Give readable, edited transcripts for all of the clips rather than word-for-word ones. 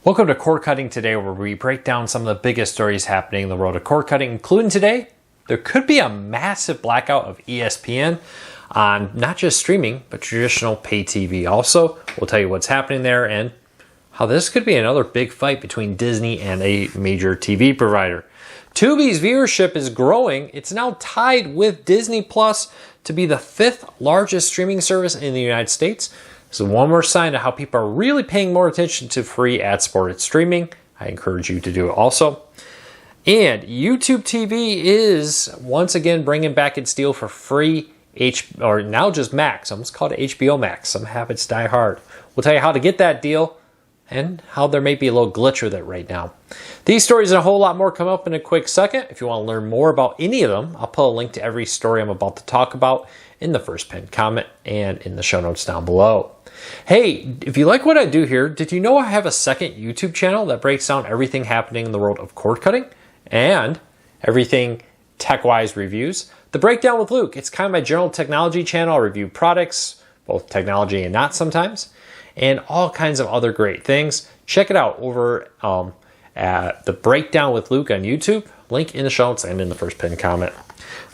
Welcome to Cord Cutting Today, where we break down some of the biggest stories happening in the world of cord cutting, including today. There could be a massive blackout of ESPN on not just streaming, but traditional pay TV. Also, we'll tell you what's happening there and how this could be another big fight between Disney and a major TV provider. Tubi's viewership is growing. It's now tied with Disney Plus to be the 5th largest streaming service in the United States. So one more sign of how people are really paying more attention to free ad-supported streaming. I encourage you to do it also. And YouTube TV is once again bringing back its deal for free or now just Max. I almost called it HBO Max. Some habits die hard. We'll tell you how to get that deal and how there may be a little glitch with it right now. These stories and a whole lot more come up in a quick second. If you want to learn more about any of them, I'll put a link to every story I'm about to talk about in the first pinned comment and in the show notes down below. Hey, if you like what I do here, did you know I have a second YouTube channel that breaks down everything happening in the world of cord cutting and everything tech-wise reviews? The Breakdown with Luke. It's kind of my general technology channel. I review products, both technology and not sometimes, and all kinds of other great things. Check it out over at The Breakdown with Luke on YouTube. Link in the show notes and in the first pinned comment.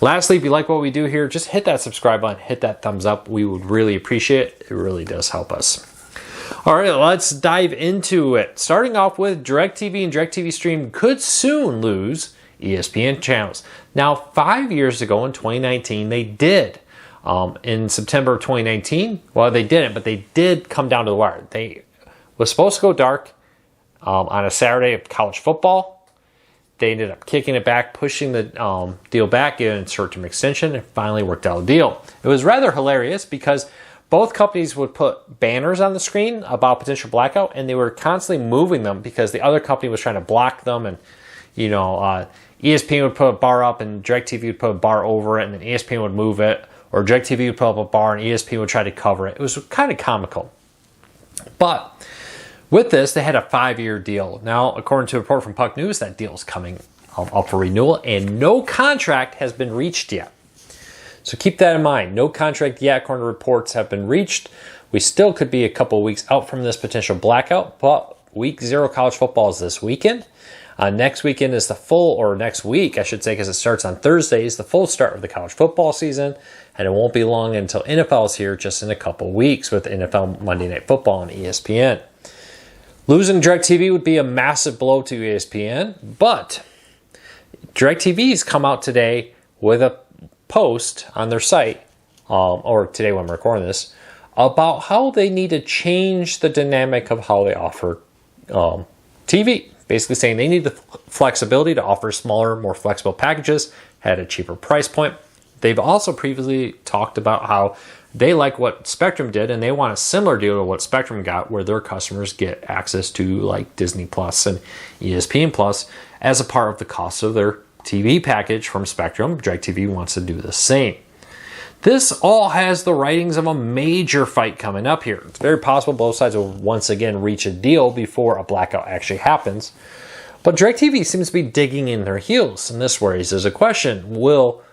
Lastly, if you like what we do here, just hit that subscribe button, hit that thumbs up. We would really appreciate it. It really does help us. All right, let's dive into it. Starting off with DirecTV and DirecTV Stream could soon lose ESPN channels. Now, 5 years ago in 2019, they did. In September of 2019, well, they didn't, but they did come down to the wire. They was supposed to go dark on a Saturday of college football. They ended up kicking it back, pushing the deal back, getting a short-term extension, and finally worked out a deal. It was rather hilarious because both companies would put banners on the screen about potential blackout, and they were constantly moving them because the other company was trying to block them. And ESPN would put a bar up, and DirecTV would put a bar over it, and then ESPN would move it, or DirecTV would put up a bar, and ESPN would try to cover it. It was kind of comical, but with this, they had a 5-year deal. Now, according to a report from Puck News, that deal is coming up for renewal, and no contract has been reached yet. So keep that in mind. No contract yet, according to reports, have been reached. We still could be a couple of weeks out from this potential blackout, but week 0 college football is this weekend. Next weekend is next week, I should say, because it starts on Thursday, is the full start of the college football season, and it won't be long until NFL is here just in a couple of weeks with NFL Monday Night Football on ESPN. Losing DirecTV would be a massive blow to ESPN, but DirecTV's come out today with a post on their site, or today when I'm recording this, about how they need to change the dynamic of how they offer TV. Basically saying they need the flexibility to offer smaller, more flexible packages at a cheaper price point. They've also previously talked about how they like what Spectrum did, and they want a similar deal to what Spectrum got, where their customers get access to like Disney Plus and ESPN Plus as a part of the cost of their TV package from Spectrum. DirecTV wants to do the same. This all has the writings of a major fight coming up here. It's very possible both sides will once again reach a deal before a blackout actually happens. But DirecTV seems to be digging in their heels, and this raises a question. Will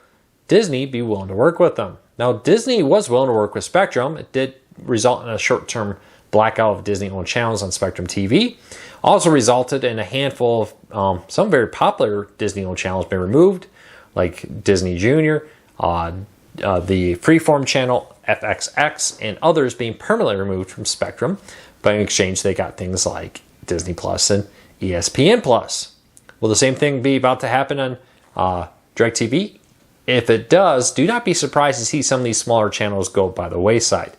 Disney be willing to work with them? Now, Disney was willing to work with Spectrum. It did result in a short-term blackout of Disney-owned channels on Spectrum TV. Also resulted in a handful of some very popular Disney-owned channels being removed, like Disney Junior, the Freeform channel, FXX, and others being permanently removed from Spectrum. But in exchange, they got things like Disney Plus and ESPN Plus. Will the same thing be about to happen on DirecTV? If it does, do not be surprised to see some of these smaller channels go by the wayside.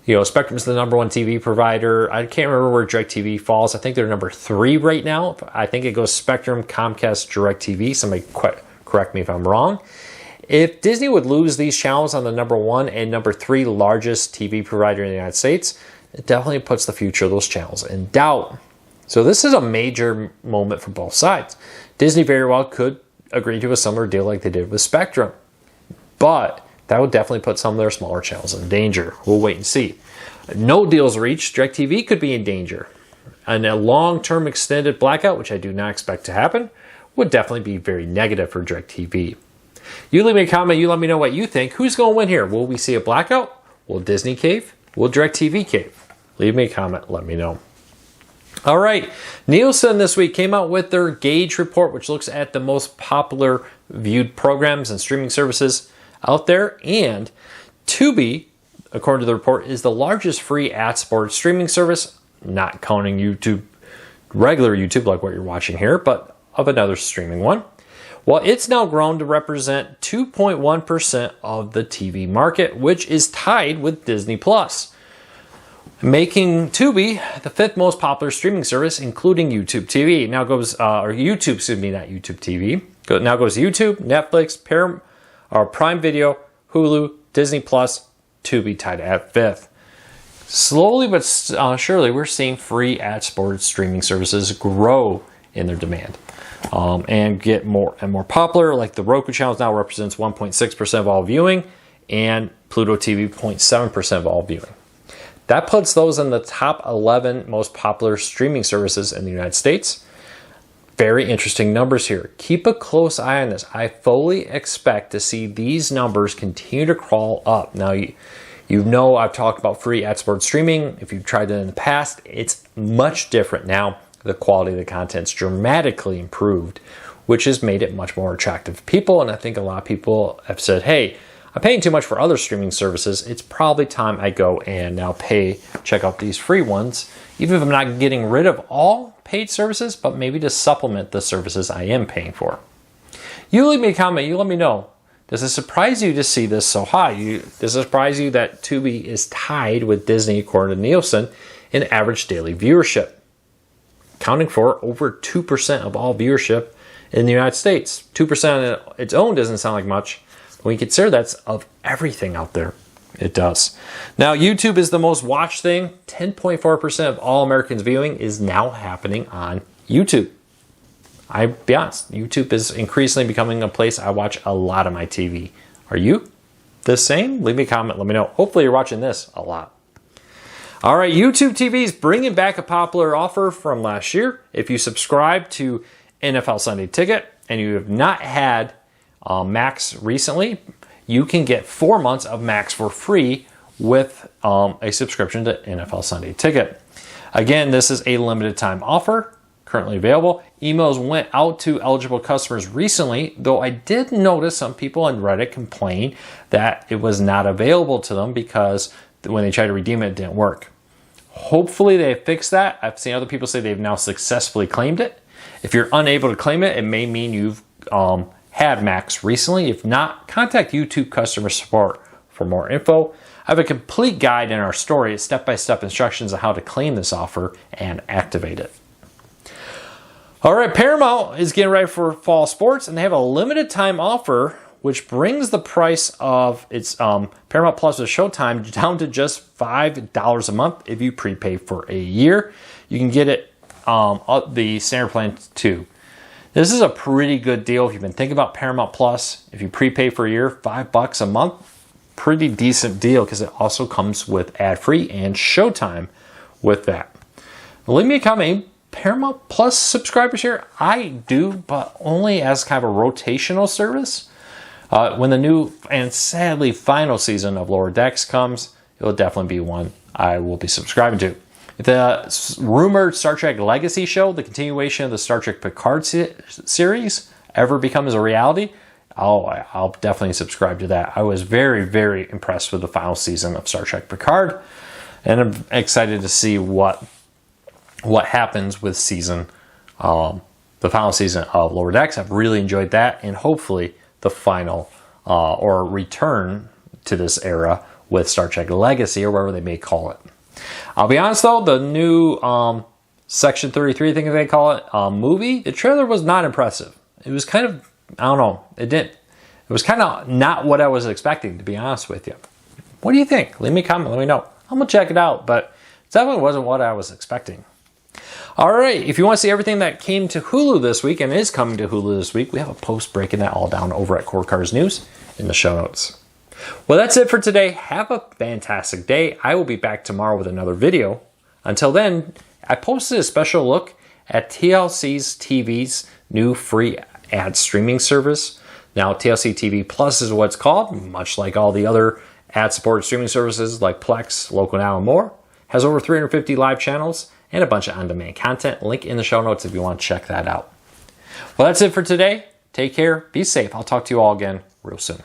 Spectrum is the #1 TV provider. I can't remember where DirecTV falls. I think they're number 3 right now. I think it goes Spectrum, Comcast, DirecTV. Somebody correct me if I'm wrong. If Disney would lose these channels on the #1 and #3 largest TV provider in the United States, it definitely puts the future of those channels in doubt. So this is a major moment for both sides. Disney very well could agree to a similar deal like they did with Spectrum, but that would definitely put some of their smaller channels in danger. We'll wait and see. No deals reached, DirecTV could be in danger. And a long-term extended blackout, which I do not expect to happen, would definitely be very negative for DirecTV. You leave me a comment, you let me know what you think. Who's going to win here? Will we see a blackout? Will Disney cave? Will DirecTV cave? Leave me a comment, let me know. All right, Nielsen this week came out with their Gauge report, which looks at the most popular viewed programs and streaming services out there. And Tubi, according to the report, is the largest free ad-supported streaming service, not counting YouTube, regular YouTube like what you're watching here, but of another streaming one. Well, it's now grown to represent 2.1% of the TV market, which is tied with Disney Plus, making Tubi the 5th most popular streaming service, including YouTube TV. Now goes, or YouTube, excuse me, not YouTube TV. Now goes YouTube, Netflix, Prime Video, Hulu, Disney Plus, Tubi tied at 5th. Slowly but surely, we're seeing free ad-supported streaming services grow in their demand and get more and more popular. Like the Roku channels now represents 1.6% of all viewing, and Pluto TV 0.7% of all viewing. That puts those in the top 11 most popular streaming services in the United States. Very interesting numbers here. Keep a close eye on this. I fully expect to see these numbers continue to crawl up. Now, you know I've talked about free ad-supported streaming. If you've tried it in the past, it's much different now. The quality of the content's dramatically improved, which has made it much more attractive to people. And I think a lot of people have said, hey, I'm paying too much for other streaming services. It's probably time I go and now check out these free ones, even if I'm not getting rid of all paid services, but maybe to supplement the services I am paying for. You leave me a comment, you let me know. Does it surprise you to see this so high? Does it surprise you that Tubi is tied with Disney according to Nielsen in average daily viewership, accounting for over 2% of all viewership in the United States? 2% on its own doesn't sound like much. When you consider that's of everything out there, it does. Now, YouTube is the most watched thing. 10.4% of all Americans viewing is now happening on YouTube. I'll be honest, YouTube is increasingly becoming a place I watch a lot of my TV. Are you the same? Leave me a comment, let me know. Hopefully you're watching this a lot. All right, YouTube TV is bringing back a popular offer from last year. If you subscribe to NFL Sunday Ticket and you have not had Max recently, you can get 4 months of Max for free with a subscription to NFL Sunday Ticket. Again, this is a limited time offer, currently available. Emails went out to eligible customers recently, though I did notice some people on Reddit complain that it was not available to them because when they tried to redeem it, it didn't work. Hopefully they fixed that. I've seen other people say they've now successfully claimed it. If you're unable to claim it, it may mean you've had Max recently. If not, contact YouTube customer support for more info. I have a complete guide in our story, step-by-step instructions on how to claim this offer and activate it. All right, Paramount is getting ready for fall sports, and they have a limited time offer which brings the price of its Paramount Plus with Showtime down to just $5 a month if you prepay for a year. You can get it the standard plan too. This is a pretty good deal if you've been thinking about Paramount Plus. If you prepay for a year, $5 a month, pretty decent deal because it also comes with ad-free and Showtime with that. Leave me a comment. Paramount Plus subscribers here? I do, but only as kind of a rotational service. When the new and sadly final season of Lower Decks comes, it will definitely be one I will be subscribing to. If the rumored Star Trek Legacy show, the continuation of the Star Trek Picard series, ever becomes a reality, I'll definitely subscribe to that. I was very, very impressed with the final season of Star Trek Picard, and I'm excited to see what happens with the final season of Lower Decks. I've really enjoyed that, and hopefully the final or return to this era with Star Trek Legacy, or whatever they may call it. I'll be honest though, the new Section 33, I think they call it, movie, the trailer was not impressive. It was kind of, I don't know, it was kind of not what I was expecting, to be honest with you. What do you think? Leave me a comment, let me know. I'm going to check it out, but it definitely wasn't what I was expecting. All right, if you want to see everything that came to Hulu this week and is coming to Hulu this week, we have a post breaking that all down over at Core Cars News in the show notes. Well, that's it for today. Have a fantastic day. I will be back tomorrow with another video. Until then, I posted a special look at TLC's TV's new free ad streaming service. Now, TLC TV Plus is what it's called, much like all the other ad-supported streaming services like Plex, Local Now, and more. Has over 350 live channels and a bunch of on-demand content. Link in the show notes if you want to check that out. Well, that's it for today. Take care. Be safe. I'll talk to you all again real soon.